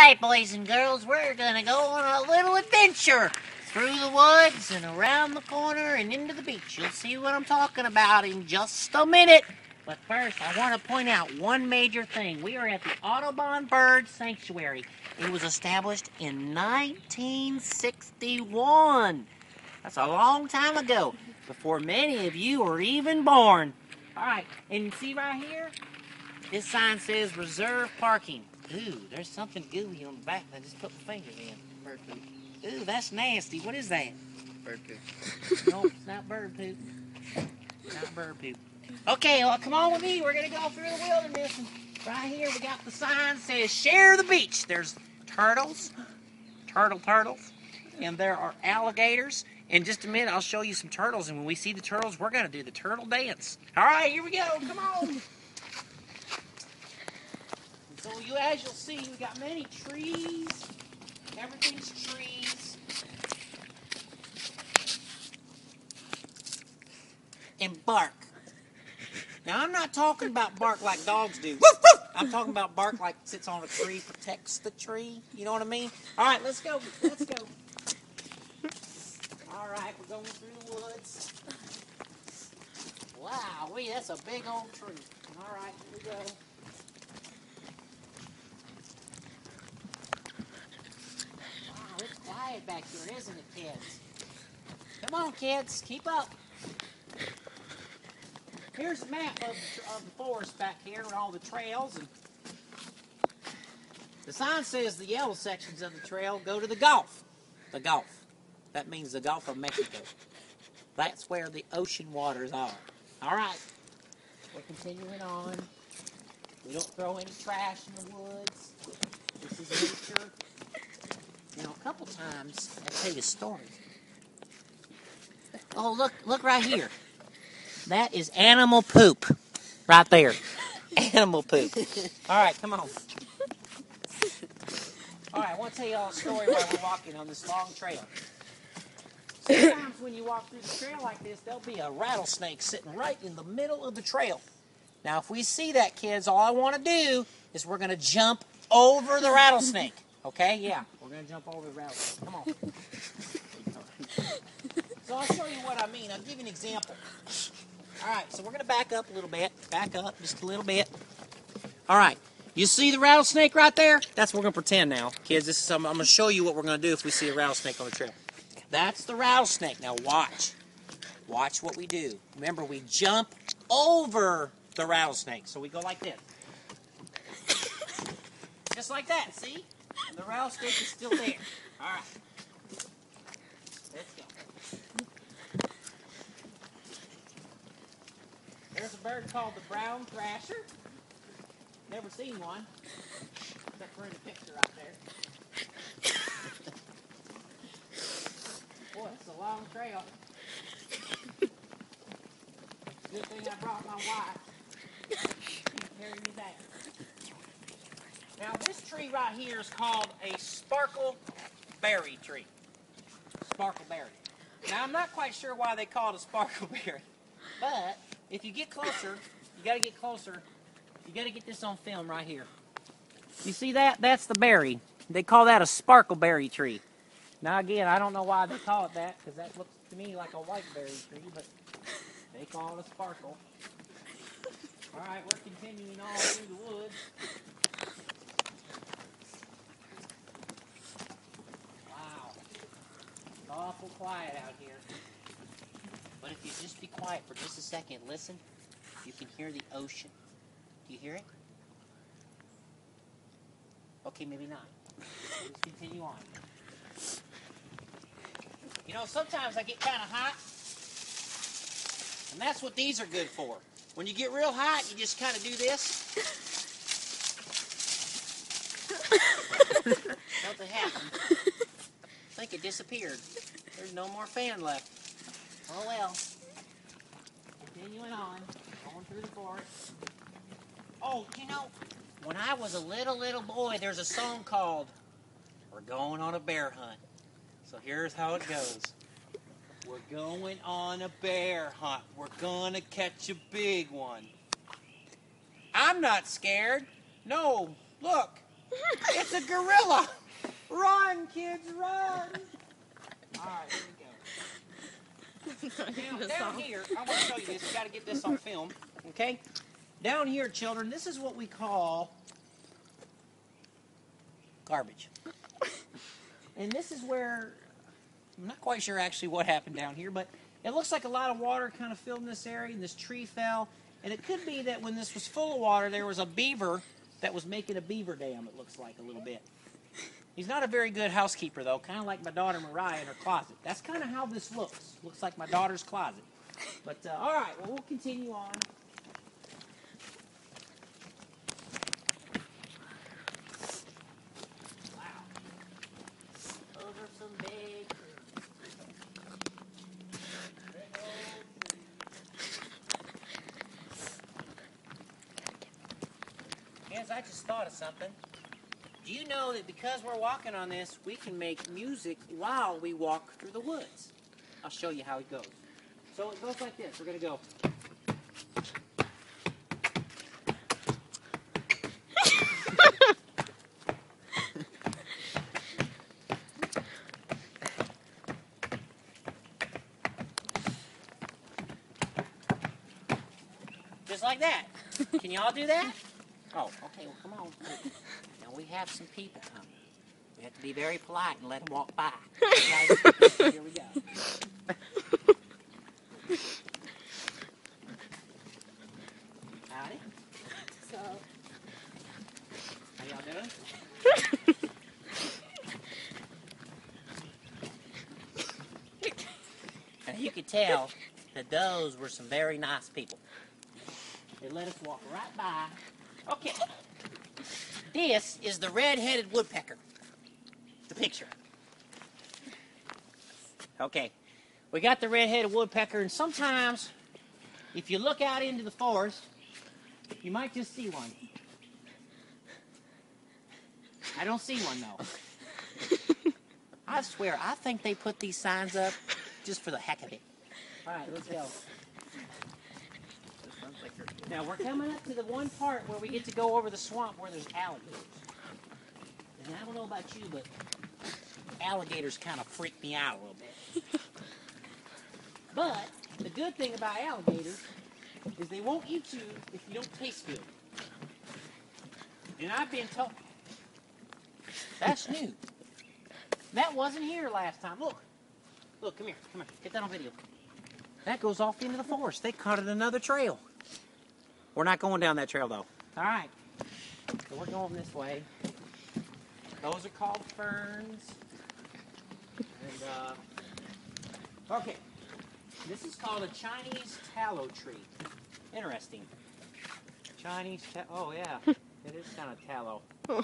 right, boys and girls, we're gonna go on a little adventure through the woods and around the corner and into the beach. You'll see what I'm talking about in just a minute. But first, I want to point out one major thing. We are at the Audubon Bird Sanctuary. It was established in 1961. That's a long time ago, before many of you were even born. All right, and see right here? This sign says reserve parking. Ooh, there's something gooey on the back that I just put my fingers in. Bird poop. Ooh, that's nasty. What is that? Bird poop. Nope, it's not bird poop. Not bird poop. Okay, well, come on with me. We're going to go through the wilderness. And right here, we got the sign that says share the beach. There's turtles, turtles, and there are alligators. In just a minute, I'll show you some turtles, and when we see the turtles, we're going to do the turtle dance. All right, here we go. Come on. So as you'll see, we got many trees. Everything's trees. And bark. Now, I'm not talking about bark like dogs do. I'm talking about bark like sits on a tree, protects the tree. You know what I mean? All right, let's go. Let's go. All right, we're going through the woods. Wow, that's a big old tree. All right, here we go. Wow, it's quiet back here, isn't it, kids? Come on, kids, keep up. Here's a map of the forest back here and all the trails. And the sign says the yellow sections of the trail go to the Gulf. The Gulf. That means the Gulf of Mexico. That's where the ocean waters are. All right. We're continuing on. We don't throw any trash in the woods. This is nature. Now, a couple times, I'll tell you a story. Oh, look right here. That is animal poop. Right there. Animal poop. All right, come on. All right, I want to tell you all a story while we're walking on this long trail. Sometimes when you walk through the trail like this, there'll be a rattlesnake sitting right in the middle of the trail. Now, if we see that, kids, all I want to do is we're going to jump over the rattlesnake. Okay? Yeah, we're going to jump over the rattlesnake. Come on. So I'll show you what I mean. I'll give you an example. All right, so we're going to back up a little bit. Back up just a little bit. All right. You see the rattlesnake right there? That's what we're going to pretend now. Kids, I'm going to show you what we're going to do if we see a rattlesnake on the trail. That's the rattlesnake. Now watch. Watch what we do. Remember, we jump over the rattlesnake. So we go like this. Just like that, see? And the rattlesnake is still there. All right. Let's go. There's a bird called the brown thrasher. Never seen one, except for in the picture out there. Boy, it's a long trail. Good thing I brought my wife. She's carrying me back. Now, this tree right here is called a sparkleberry tree. Sparkleberry. Now, I'm not quite sure why they call it a sparkleberry, but if you get closer, you got to get closer. You got to get this on film right here. You see that? That's the berry. They call that a sparkleberry tree. Now, again, I don't know why they call it that, because that looks to me like a whiteberry tree, but they call it a sparkle. All right, we're continuing on through the woods. Wow. It's awful quiet out here. But if you just be quiet for just a second, listen, you can hear the ocean. Do you hear it? Okay, maybe not. Let's continue on. You know, sometimes I get kind of hot, and that's what these are good for. When you get real hot, you just kind of do this. Something happened. I think it disappeared. There's no more fan left. Oh well. Continuing on, going through the forest. Oh, you know, when I was a little boy, there's a song called "We're Going on a Bear Hunt." So here's how it goes. We're going on a bear hunt. We're gonna catch a big one. I'm not scared. No, look, It's a gorilla. Run, kids, run. All right, here we go. Now, down here, I want to show you this. We've got to get this on film, okay? Down here, children, this is what we call garbage. And this is where, I'm not quite sure actually what happened down here, but it looks like a lot of water kind of filled in this area, and this tree fell. And it could be that when this was full of water, there was a beaver that was making a beaver dam, it looks like a little bit. He's not a very good housekeeper, though, kind of like my daughter Mariah in her closet. That's kind of how this looks. Looks like my daughter's closet. But, all right, well, we'll continue on. Wow. Over some big Guys, I just thought of something. Do you know that because we're walking on this, we can make music while we walk through the woods? I'll show you how it goes. So it goes like this. We're going to go. Just like that. Can y'all do that? Oh, okay, well, come on. Now we have some people coming. We have to be very polite and let them walk by. Okay? Here we go. Howdy. So, how y'all doing? Now you could tell that those were some very nice people. They let us walk right by. Okay. This is the red-headed woodpecker. The picture. Okay. We got the red-headed woodpecker, and sometimes, if you look out into the forest, you might just see one. I don't see one, though. I swear, I think they put these signs up just for the heck of it. All right, let's go. Now, we're coming up to the one part where we get to go over the swamp where there's alligators. And I don't know about you, but alligators kind of freak me out a little bit. But the good thing about alligators is they won't eat you if you don't taste good. And I've been told... That's new. That wasn't here last time. Look. Look, come here. Come here. Get that on video. That goes off into the forest. They cut it another trail. We're not going down that trail, though. All right. So we're going this way. Those are called ferns. And, okay. This is called a Chinese tallow tree. Interesting. Chinese oh, yeah. It is kind of tallow. I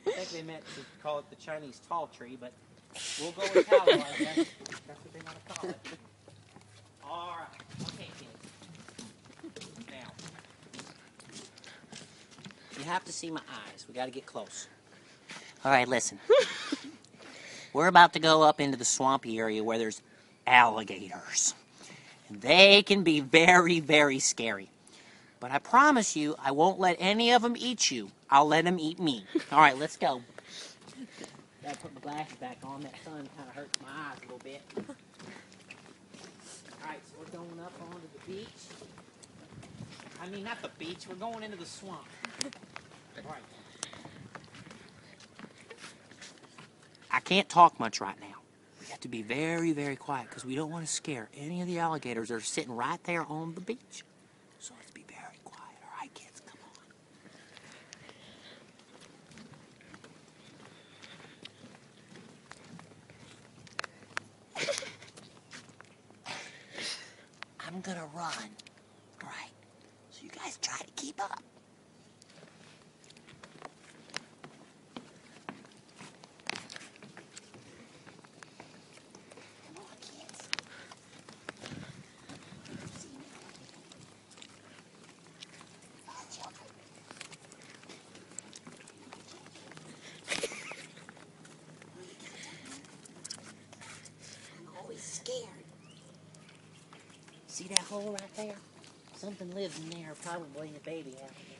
think they meant to call it the Chinese tall tree, but we'll go with tallow, I guess. That's what they want to call it. All right. Okay, kids. Now, you have to see my eyes. We got to get close. All right, listen. We're about to go up into the swampy area where there's alligators. And they can be very, very scary. But I promise you, I won't let any of them eat you. I'll let them eat me. All right, let's go. Gotta put my glasses back on. That sun kind of hurts my eyes a little bit. All right, so we're going up onto the beach. I mean, not the beach. We're going into the swamp. All right. I can't talk much right now. We have to be very, very quiet because we don't want to scare any of the alligators that are sitting right there on the beach. So let's be very quiet. All right, kids, come on. I'm going to run. All right? So you guys try to keep up. Scared. See that hole right there? Something lives in there, probably a baby alligator.